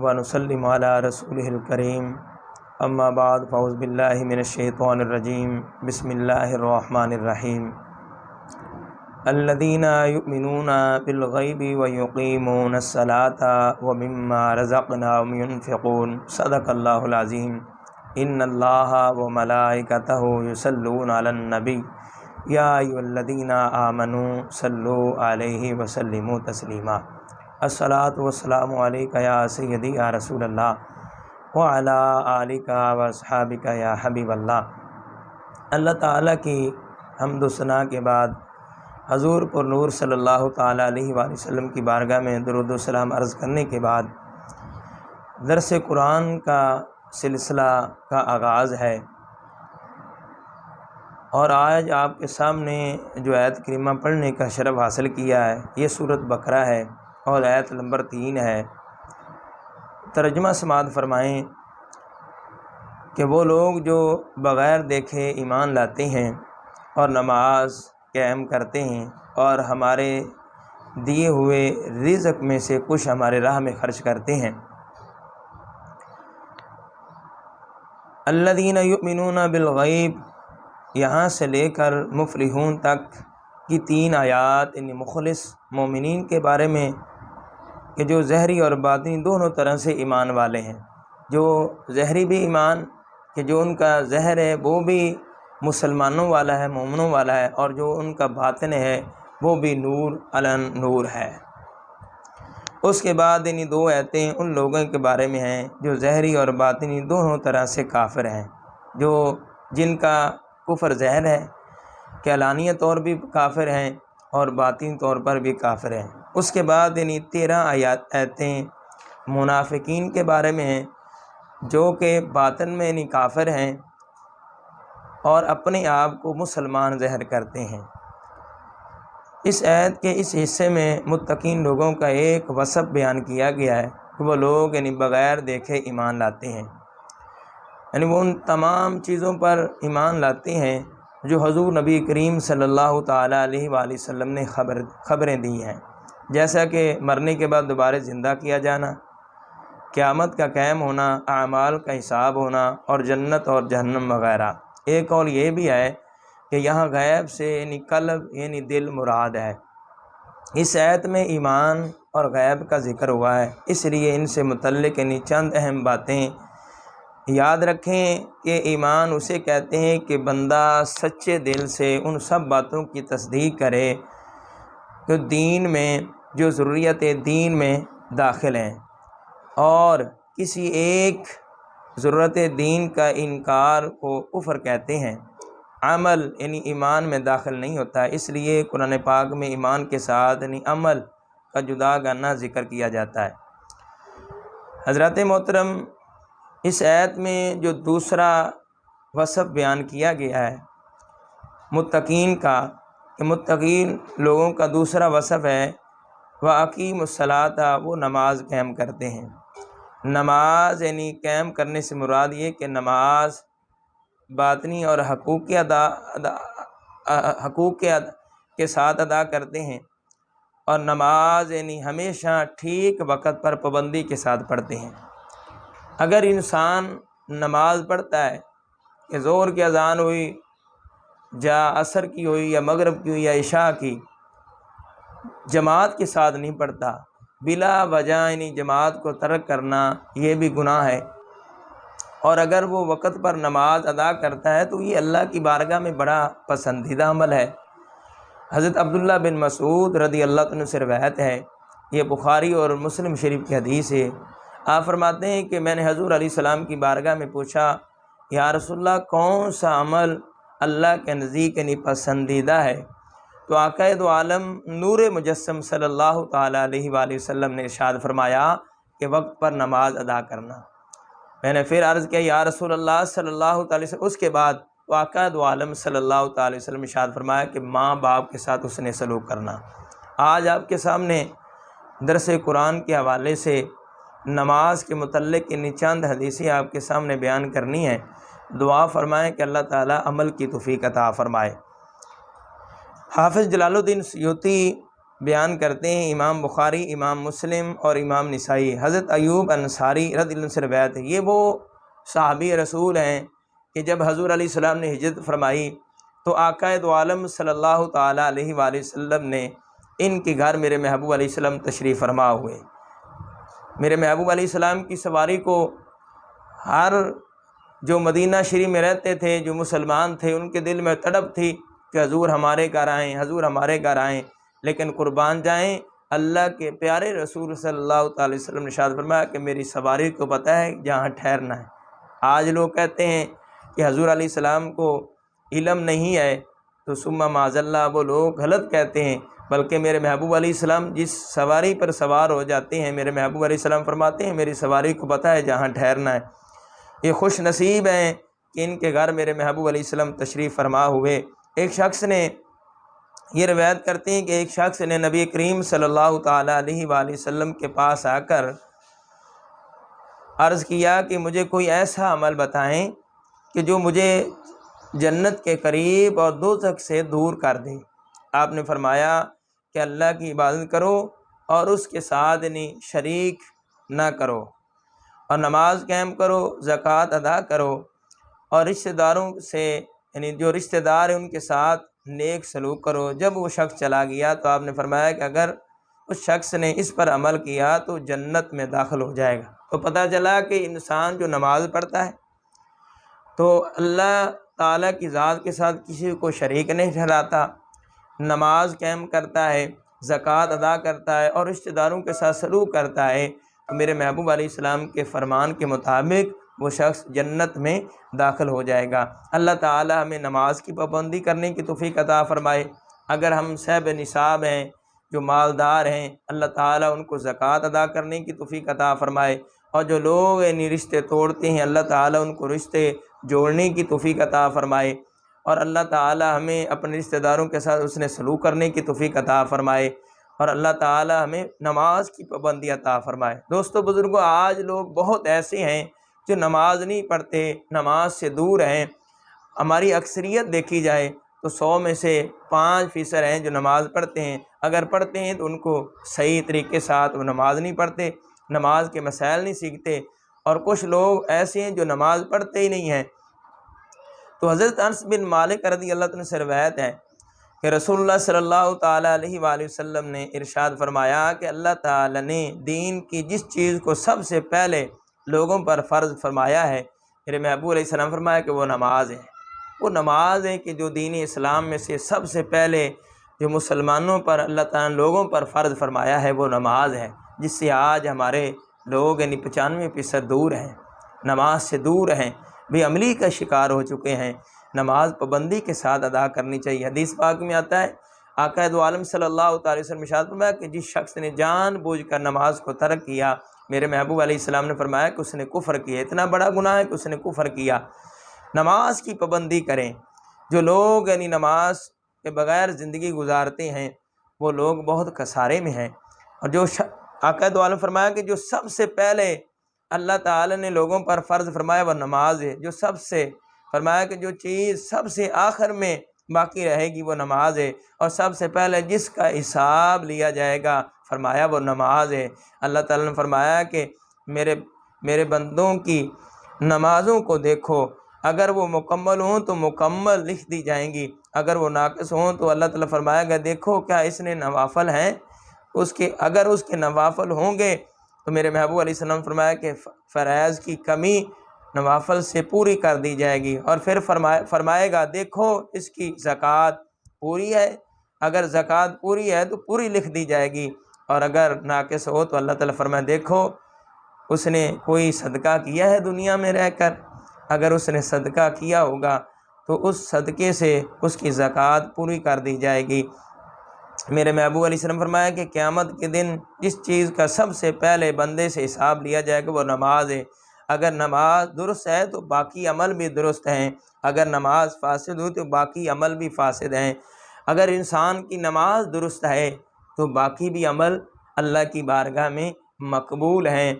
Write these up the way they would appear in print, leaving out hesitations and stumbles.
ونسلم علی رسولہ الکریم اما بعد فاعوذ باللہ من الشیطان الرجیم بسم اللہ الرحمن الرحیم الذین یؤمنون بالغیب ویقیمون الصلاة ومما رزقناہم ینفقون صدق اللہ العظیم ان اللہ وملائکتہ یصلون علی النبی یا ایھا الذین آمنوا صلوا علیہ وسلموا تسلیما الصلاۃ والسلام علیک یا سیدی یا رسول اللہ وعلی آلک واصحابک یا حبیب اللہ۔ اللہ تعالیٰ کی حمد و ثنا کے بعد حضور پر نور صلی اللہ تعالیٰ علیہ وآلہ وسلم کی بارگاہ میں درود و سلام عرض کرنے کے بعد درس قرآن کا سلسلہ کا آغاز ہے، اور آج آپ کے سامنے جو آیت کریمہ پڑھنے کا شرف حاصل کیا ہے یہ سورۃ بقرہ ہے اور آیت نمبر 3 ہے۔ ترجمہ سماعت فرمائیں کہ وہ لوگ جو بغیر دیکھے ایمان لاتے ہیں اور نماز قائم کرتے ہیں اور ہمارے دیے ہوئے رزق میں سے کچھ ہمارے راہ میں خرچ کرتے ہیں۔ الذین یؤمنون بالغیب، یہاں سے لے کر مفلحون تک کی 3 آیات ان مخلص مومنین کے بارے میں کہ جو ظاہری اور باطنی دونوں طرح سے ایمان والے ہیں، جو ظاہری بھی ایمان کہ جو ان کا ظاہر ہے وہ بھی مسلمانوں والا ہے، مومنوں والا ہے، اور جو ان کا باطن ہے وہ بھی نور علی نور ہے۔ اس کے بعد ان 2 آیتیں ان لوگوں کے بارے میں ہیں جو ظاہری اور باطنی دونوں طرح سے کافر ہیں، جو جن کا کفر ظاہر ہے کہ علانیہ طور بھی کافر ہیں اور باطنی طور پر بھی کافر ہیں۔ اس کے بعد 13 آیتیں منافقین کے بارے میں ہیں جو کہ باطن میں کافر ہیں اور اپنے آپ کو مسلمان ظاہر کرتے ہیں۔ اس آیت کے اس حصے میں متقین لوگوں کا ایک وصف بیان کیا گیا ہے کہ وہ لوگ بغیر دیکھے ایمان لاتے ہیں، وہ ان تمام چیزوں پر ایمان لاتے ہیں جو حضور نبی کریم صلی اللہ تعالیٰ علیہ وآلہ وسلم نے خبریں دی ہیں، جیسا کہ مرنے کے بعد دوبارہ زندہ کیا جانا، قیامت کا قائم ہونا، اعمال کا حساب ہونا اور جنت اور جہنم وغیرہ۔ ایک اور یہ بھی ہے کہ یہاں غیب سے قلب دل مراد ہے۔ اس آیت میں ایمان اور غیب کا ذکر ہوا ہے، اس لیے ان سے متعلق چند اہم باتیں یاد رکھیں کہ ایمان اسے کہتے ہیں کہ بندہ سچے دل سے ان سب باتوں کی تصدیق کرے جو دین میں جو ضروریت دین میں داخل ہیں، اور کسی ایک ضرورت دین کا انکار کو کفر کہتے ہیں۔ عمل ایمان میں داخل نہیں ہوتا، اس لیے قرآن پاک میں ایمان کے ساتھ عمل کا جدا گانا ذکر کیا جاتا ہے۔ حضرات محترم، اس آیت میں جو دوسرا وصف بیان کیا گیا ہے متقین کا، کہ متقین لوگوں کا دوسرا وصف ہے وَأَقِيمُوا الصَّلَاةَ، وہ نماز قائم کرتے ہیں۔ نماز قائم کرنے سے مراد یہ کہ نماز باطنی اور حقوق کے ساتھ ادا کرتے ہیں، اور نماز ہمیشہ ٹھیک وقت پر پابندی کے ساتھ پڑھتے ہیں۔ اگر انسان نماز پڑھتا ہے کہ ظہر کی اذان ہوئی یا عصر کی ہوئی یا مغرب کی ہوئی یا عشاء کی، جماعت کے ساتھ نہیں پڑھتا، بلا وجہ جماعت کو ترک کرنا یہ بھی گناہ ہے، اور اگر وہ وقت پر نماز ادا کرتا ہے تو یہ اللہ کی بارگاہ میں بڑا پسندیدہ عمل ہے۔ حضرت عبداللہ بن مسعود رضی اللہ عنہ سے روایت ہے، یہ بخاری اور مسلم شریف کی حدیث ہے۔ آپ فرماتے ہیں کہ میں نے حضور علیہ السلام کی بارگاہ میں پوچھا، یا رسول اللہ کون سا عمل اللہ کے نزدیک پسندیدہ ہے؟ تو آقا دو عالم نور مجسم صلی اللہ تعالیٰ علیہ وآلہ وسلم نے ارشاد فرمایا کہ وقت پر نماز ادا کرنا۔ میں نے پھر عرض کیا، یا رسول اللہ صلی اللہ تعالی وسلم، اس کے بعد آقا دو عالم صلی اللہ تعالی وسلم ارشاد فرمایا کہ ماں باپ کے ساتھ اس نے سلوک کرنا۔ آج آپ کے سامنے درس قرآن کے حوالے سے نماز کے متعلق چند حدیثیں آپ کے سامنے بیان کرنی ہیں۔ دعا فرمائیں کہ اللہ تعالیٰ عمل کی توفیق عطا فرمائے۔ حافظ جلال الدین سیوطی بیان کرتے ہیں امام بخاری، امام مسلم اور امام نسائی۔ حضرت ایوب انصاری رضی اللہ عنہ سے روایت ہے، یہ وہ صحابی رسول ہیں کہ جب حضور علیہ السلام نے ہجرت فرمائی تو آقا دو عالم صلی اللہ تعالیٰ علیہ وآلہ وسلم نے ان کے گھر میرے محبوب علیہ السلام تشریف فرما ہوئے۔ میرے محبوب علیہ السلام کی سواری کو ہر جو مدینہ شریف میں رہتے تھے، جو مسلمان تھے، ان کے دل میں تڑپ تھی کہ حضور ہمارے گھر آئیں، حضور ہمارے گھر آئیں، لیکن قربان جائیں اللہ کے پیارے رسول صلی اللہ تعالی وسلم نے ارشاد فرمایا کہ میری سواری کو پتہ ہے جہاں ٹھہرنا ہے۔ آج لوگ کہتے ہیں کہ حضور علیہ السلام کو علم نہیں ہے، تو ثم معاذ اللہ وہ لوگ غلط کہتے ہیں، بلکہ میرے محبوب علیہ السلام جس سواری پر سوار ہو جاتے ہیں، میرے محبوب علیہ السلام فرماتے ہیں میری سواری کو پتہ ہے جہاں ٹھہرنا ہے۔ یہ خوش نصیب ہیں کہ ان کے گھر میرے محبوب علیہ السلام تشریف فرما ہوئے۔ ایک شخص نے یہ روایت کرتے ہیں کہ ایک شخص نے نبی کریم صلی اللہ تعالیٰ علیہ وآلہ وسلم کے پاس آ کر عرض کیا کہ مجھے کوئی ایسا عمل بتائیں کہ جو مجھے جنت کے قریب اور دوزخ سے دور کر دے۔ آپ نے فرمایا کہ اللہ کی عبادت کرو اور اس کے ساتھ شریک نہ کرو، اور نماز قائم کرو، زکوٰۃ ادا کرو، اور رشتہ داروں سے جو رشتہ دار ہیں ان کے ساتھ نیک سلوک کرو۔ جب وہ شخص چلا گیا تو آپ نے فرمایا کہ اگر اس شخص نے اس پر عمل کیا تو جنت میں داخل ہو جائے گا۔ تو پتہ چلا کہ انسان جو نماز پڑھتا ہے تو اللہ تعالیٰ کی ذات کے ساتھ کسی کو شریک نہیں ٹھہراتا، نماز قائم کرتا ہے، زکوٰۃ ادا کرتا ہے اور رشتہ داروں کے ساتھ سلوک کرتا ہے، تو میرے محبوب علیہ السلام کے فرمان کے مطابق وہ شخص جنت میں داخل ہو جائے گا۔ اللہ تعالیٰ ہمیں نماز کی پابندی کرنے کی توفیق عطا فرمائے۔ اگر ہم صاحب نصاب ہیں، جو مالدار ہیں، اللہ تعالیٰ ان کو زکوٰۃ ادا کرنے کی توفیق عطا فرمائے، اور جو لوگ رشتے توڑتے ہیں اللہ تعالیٰ ان کو رشتے جوڑنے کی توفیق عطا فرمائے، اور اللہ تعالیٰ ہمیں اپنے رشتہ داروں کے ساتھ اس نے سلوک کرنے کی توفیق عطا فرمائے، اور اللہ تعالیٰ ہمیں نماز کی پابندی عطا فرمائے۔ دوستو بزرگوں، آج لوگ بہت ایسے ہیں جو نماز نہیں پڑھتے، نماز سے دور ہیں۔ ہماری اکثریت دیکھی جائے تو 100 میں سے 5% ہیں جو نماز پڑھتے ہیں، اگر پڑھتے ہیں تو ان کو صحیح طریقے ساتھ وہ نماز نہیں پڑھتے، نماز کے مسائل نہیں سیکھتے، اور کچھ لوگ ایسے ہیں جو نماز پڑھتے ہی نہیں ہیں۔ تو حضرت انس بن مالک رضی اللہ عنہ سے روایت ہے کہ رسول اللہ صلی اللہ تعالیٰ علیہ وآلہ وسلم نے ارشاد فرمایا کہ اللہ تعالیٰ نے دین کی جس چیز کو سب سے پہلے لوگوں پر فرض فرمایا ہے، میرے محبوب علیہ السلام فرمایا کہ وہ نماز ہے۔ وہ نماز ہے کہ جو دین اسلام میں سے سب سے پہلے جو مسلمانوں پر اللہ تعالیٰ نے لوگوں پر فرض فرمایا ہے وہ نماز ہے، جس سے آج ہمارے لوگ 95% دور ہیں، نماز سے دور ہیں، بے عملی کا شکار ہو چکے ہیں۔ نماز پابندی کے ساتھ ادا کرنی چاہیے۔ حدیث پاک میں آتا ہے آقا دو عالم صلی اللہ تعالی وسلم ارشاد فرمایا کہ جس شخص نے جان بوجھ کر نماز کو ترک کیا، میرے محبوب علیہ السلام نے فرمایا کہ اس نے کفر کیا، اتنا بڑا گناہ ہے کہ اس نے کفر کیا۔ نماز کی پابندی کریں۔ جو لوگ نماز کے بغیر زندگی گزارتے ہیں وہ لوگ بہت خسارے میں ہیں، اور جو آقا دو عالم فرمایا کہ جو سب سے پہلے اللہ تعالی نے لوگوں پر فرض فرمایا وہ نماز ہے، جو سب سے فرمایا کہ جو چیز سب سے آخر میں باقی رہے گی وہ نماز ہے، اور سب سے پہلے جس کا حساب لیا جائے گا فرمایا وہ نماز ہے۔ اللہ تعالیٰ نے فرمایا کہ میرے بندوں کی نمازوں کو دیکھو، اگر وہ مکمل ہوں تو مکمل لکھ دی جائیں گی، اگر وہ ناقص ہوں تو اللہ تعالیٰ فرمایا گا دیکھو کیا اس نے نوافل ہیں، اگر اس کے نوافل ہوں گے تو میرے محبوب علیہ السلام فرمایا کہ فرائض کی کمی نوافل سے پوری کر دی جائے گی، اور پھر فرمائے گا دیکھو اس کی زکوٰۃ پوری ہے، اگر زکوٰۃ پوری ہے تو پوری لکھ دی جائے گی، اور اگر ناقص ہو تو اللہ تعالیٰ فرمایا دیکھو اس نے کوئی صدقہ کیا ہے دنیا میں رہ کر، اگر اس نے صدقہ کیا ہوگا تو اس صدقے سے اس کی زکوٰۃ پوری کر دی جائے گی۔ میرے محبوب علیہ السلام فرمایا کہ قیامت کے دن جس چیز کا سب سے پہلے بندے سے حساب لیا جائے گا وہ نماز ہے۔ اگر نماز درست ہے تو باقی عمل بھی درست ہیں، اگر نماز فاسد ہو تو باقی عمل بھی فاسد ہیں۔ اگر انسان کی نماز درست ہے تو باقی بھی عمل اللہ کی بارگاہ میں مقبول ہیں۔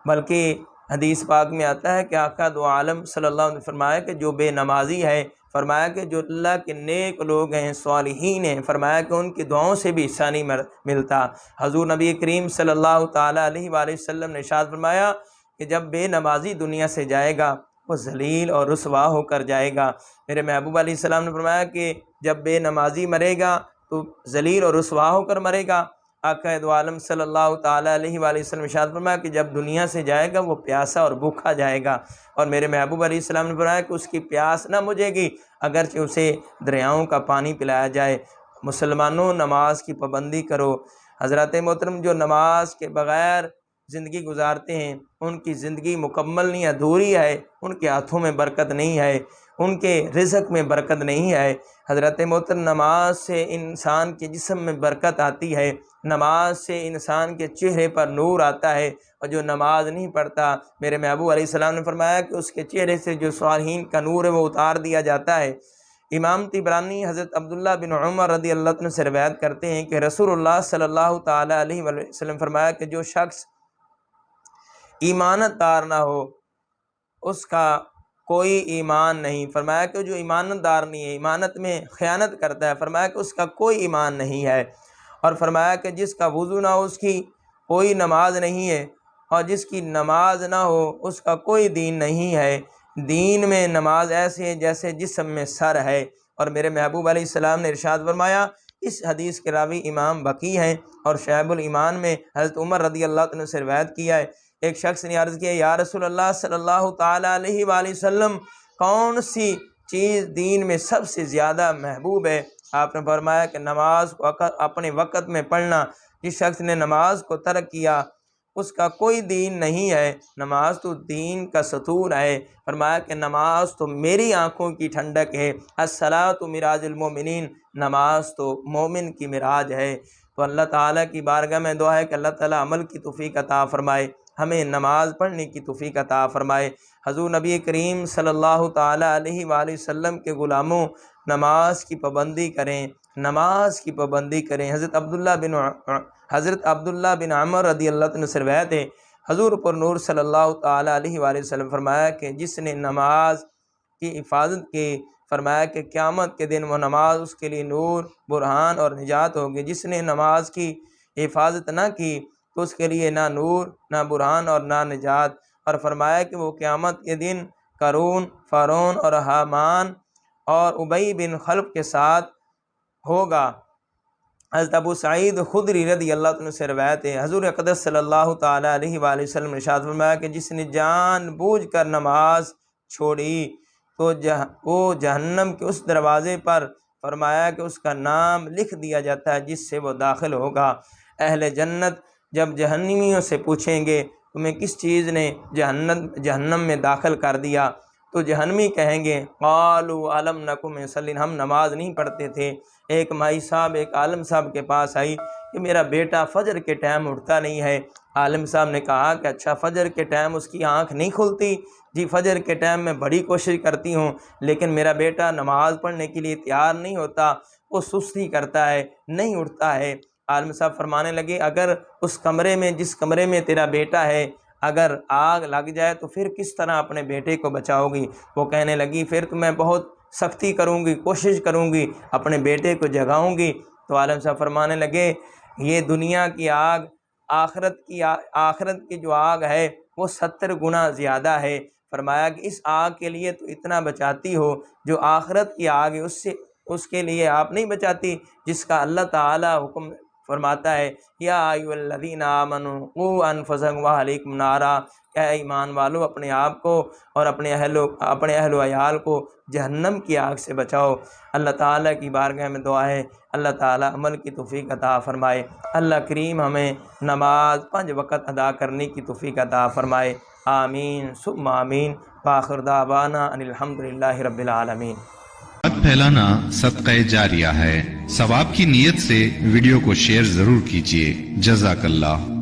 بلکہ حدیث پاک میں آتا ہے کہ آقا دو عالم صلی اللہ علیہ وسلم نے فرمایا کہ جو بے نمازی ہے فرمایا کہ جو اللہ کے نیک لوگ ہیں، صالحین ہیں، فرمایا کہ ان کی دعاؤں سے بھی حصہ نہیں ملتا۔ حضور نبی کریم صلی اللہ تعالیٰ علیہ وآلہ وسلم نے ارشاد فرمایا کہ جب بے نمازی دنیا سے جائے گا وہ ذلیل اور رسوا ہو کر جائے گا۔ میرے محبوب علیہ السلام نے فرمایا کہ جب بے نمازی مرے گا تو ذلیل اور رسوا ہو کر مرے گا۔ آقا دو عالم صلی اللہ تعالیٰ علیہ وآلہ وسلم ارشاد فرمایا کہ جب دنیا سے جائے گا وہ پیاسا اور بھوکا جائے گا، اور میرے محبوب علیہ السلام نے فرمایا کہ اس کی پیاس نہ بجھے گی اگرچہ اسے دریاؤں کا پانی پلایا جائے۔ مسلمانوں، نماز کی پابندی کرو۔ حضرات محترم، جو نماز کے بغیر زندگی گزارتے ہیں ان کی زندگی مکمل نہیں، ادھوری ہے، ان کے ہاتھوں میں برکت نہیں ہے، ان کے رزق میں برکت نہیں ہے۔ حضرت محترم، نماز سے انسان کے جسم میں برکت آتی ہے، نماز سے انسان کے چہرے پر نور آتا ہے، اور جو نماز نہیں پڑھتا، میرے محبوب علیہ السلام نے فرمایا کہ اس کے چہرے سے جو صالحین کا نور ہے وہ اتار دیا جاتا ہے۔ امام طبرانی حضرت عبداللہ بن عمر رضی اللہ عنہ سے روایت کرتے ہیں کہ رسول اللہ صلی اللہ تعالیٰ علیہ وسلم فرمایا کہ جو شخص ایمانت دار نہ ہو اس کا کوئی ایمان نہیں۔ فرمایا کہ جو ایمانت دار نہیں ہے، ایمانت میں خیانت کرتا ہے، فرمایا کہ اس کا کوئی ایمان نہیں ہے۔ اور فرمایا کہ جس کا وضو نہ ہو اس کی کوئی نماز نہیں ہے، اور جس کی نماز نہ ہو اس کا کوئی دین نہیں ہے۔ دین میں نماز ایسے ہے جیسے جسم میں سر ہے۔ اور میرے محبوب علیہ السلام نے ارشاد فرمایا، اس حدیث کے راوی امام بقی ہیں، اور شعب الایمان میں حضرت عمر رضی اللہ عنہ سے روایت کیا ہے۔ ایک شخص نے عرض کیا، یا رسول اللہ صلی اللہ تعالیٰ علیہ وآلہ وسلم، کون سی چیز دین میں سب سے زیادہ محبوب ہے؟ آپ نے فرمایا کہ نماز کو اپنے وقت میں پڑھنا۔ جس شخص نے نماز کو ترک کیا اس کا کوئی دین نہیں ہے۔ نماز تو دین کا ستون ہے۔ فرمایا کہ نماز تو میری آنکھوں کی ٹھنڈک ہے، الصلاۃ مراج المومنین، نماز تو مومن کی معراج ہے۔ تو اللہ تعالیٰ کی بارگاہ میں دعا ہے کہ اللہ تعالیٰ عمل کی توفیق عطا فرمائے، ہمیں نماز پڑھنے کی توفیق عطا فرمائے۔ حضور نبی کریم صلی اللہ تعالیٰ علیہ وآلہ وسلم کے غلاموں، نماز کی پابندی کریں، نماز کی پابندی کریں۔ حضرت عبداللہ بن عمر رضی اللہ عنہ سے روایت ہے، حضور پر نور صلی اللہ تعالیٰ علیہ وآلہ وسلم فرمایا کہ جس نے نماز کی حفاظت کی، فرمایا کہ قیامت کے دن وہ نماز اس کے لیے نور، برہان اور نجات ہوگی۔ جس نے نماز کی حفاظت نہ کی تو اس کے لیے نہ نور، نہ برہان اور نہ نجات۔ اور فرمایا کہ وہ قیامت کے دن قارون، فرعون اور حامان اور ابی بن خلف کے ساتھ ہوگا۔ حضرت ابو سعید خدری رضی اللہ عنہ سے روایت ہے، حضور اقدس صلی اللہ تعالیٰ علیہ وآلہ وسلم نے ارشاد فرمایا کہ جس نے جان بوجھ کر نماز چھوڑی تو وہ جہنم کے اس دروازے پر، فرمایا کہ اس کا نام لکھ دیا جاتا ہے جس سے وہ داخل ہوگا۔ اہل جنت جب جہنمیوں سے پوچھیں گے تمہیں کس چیز نے جہنم میں داخل کر دیا، تو جہنمی کہیں گے قالوا الم نکن نصلی، ہم نماز نہیں پڑھتے تھے۔ ایک مائی صاحب ایک عالم صاحب کے پاس آئی کہ میرا بیٹا فجر کے ٹائم اٹھتا نہیں ہے۔ عالم صاحب نے کہا کہ اچھا، فجر کے ٹائم اس کی آنکھ نہیں کھلتی؟ جی فجر کے ٹائم میں بڑی کوشش کرتی ہوں لیکن میرا بیٹا نماز پڑھنے کے لیے تیار نہیں ہوتا، وہ سستی کرتا ہے، نہیں اٹھتا ہے۔ عالم صاحب فرمانے لگے اگر اس کمرے میں، جس کمرے میں تیرا بیٹا ہے، اگر آگ لگ جائے تو پھر کس طرح اپنے بیٹے کو بچاؤ گی؟ وہ کہنے لگی پھر تو میں بہت سختی کروں گی، کوشش کروں گی، اپنے بیٹے کو جگاؤں گی۔ تو عالم صاحب فرمانے لگے یہ دنیا کی آگ آخرت کی جو آگ ہے وہ 70 گنا زیادہ ہے۔ فرمایا کہ اس آگ کے لیے تو اتنا بچاتی ہو، جو آخرت کی آگ ہے اس کے لیے آپ نہیں بچاتی، جس کا اللہ تعالیٰ حکم فرماتا ہے یا ایھا الذین آمنوا قوا انفسکم واہلیکم نارا، اے ایمان والو اپنے آپ کو اور اپنے اہل و عیال کو جہنم کی آگ سے بچاؤ۔ اللہ تعالیٰ کی بارگاہ میں دعا ہے اللہ تعالیٰ عمل کی توفیق عطا فرمائے۔ اللہ کریم ہمیں نماز 5 وقت ادا کرنے کی توفیق عطا فرمائے۔ آمین ثم آمین۔ وآخر دعوانا ان الحمدللہ رب العالمین۔ پھیلانا صدقہ جاریہ ہے، ثواب کی نیت سے ویڈیو کو شیئر ضرور کیجیے۔ جزاک اللہ۔